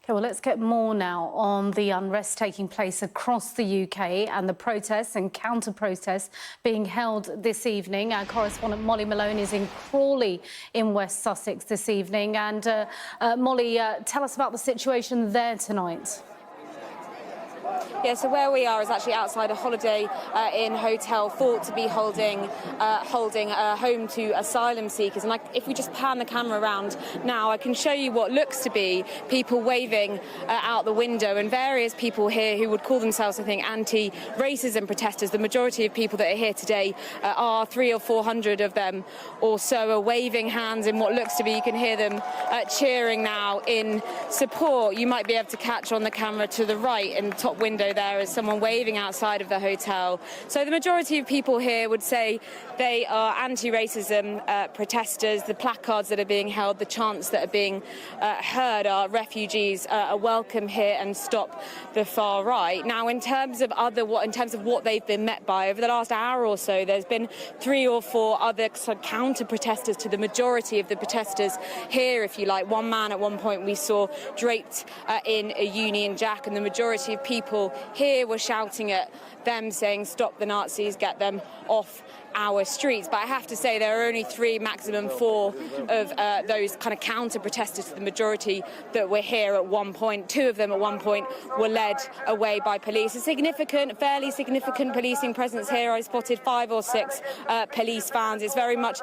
Okay, well, let's get more now on the unrest taking place across the UK and the protests and counter-protests being held this evening. Our correspondent Molly Malone is in Crawley in West Sussex this evening. And Molly, tell us about the situation there tonight. Yeah, so where we are is actually outside a Holiday Inn hotel thought to be holding a home to asylum seekers. And if we just pan the camera around now, I can show you what looks to be people waving out the window, and various people here who would call themselves, I think, anti-racism protesters. The majority of people that are here today are 300 or 400 of them or so are waving hands in what looks to be, you can hear them cheering now in support. You might be able to catch on the camera to the right in the top window there is someone waving outside of the hotel. So the majority of people here would say they are anti-racism protesters. The placards that are being held, the chants that are being heard are refugees are welcome here and stop the far right. Now, in terms of what they've been met by over the last hour or so, there's been 3 or 4 other counter-protesters to the majority of the protesters here, if you like. One man at one point we saw draped in a Union Jack, and the majority of people here were shouting at them, saying, "Stop the Nazis, get them off our streets." But I have to say there are only 3, maximum 4 of those kind of counter-protesters to the majority that were here at one point. 2 of them at one point were led away by police. A fairly significant policing presence here. I spotted 5 or 6 police vans. It's very much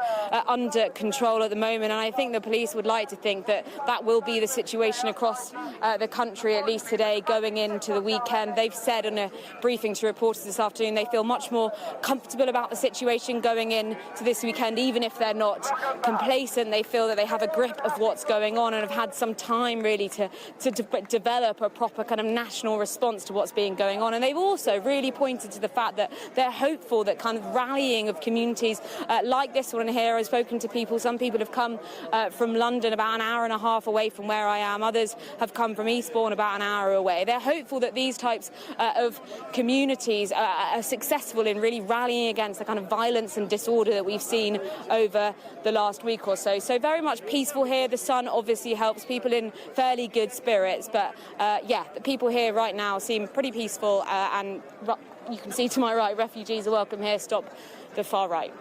under control at the moment, and I think the police would like to think that that will be the situation across the country, at least today, going into the weekend. They've said in a briefing to reporters this afternoon they feel much more comfortable about the situation going in to this weekend. Even if they're not complacent, they feel that they have a grip of what's going on and have had some time really to develop a proper kind of national response to what's been going on. And they've also really pointed to the fact that they're hopeful that kind of rallying of communities like this one here. I've spoken to people. Some people have come from London, about an hour and a half away from where I am. Others have come from Eastbourne, about an hour away. They're hopeful that these types of communities are successful in really rallying against the kind of violence and disorder that we've seen over the last week or so. So very much peaceful here. The sun obviously helps, people in fairly good spirits, but yeah, the people here right now seem pretty peaceful, and you can see to my right, refugees are welcome here, stop the far right.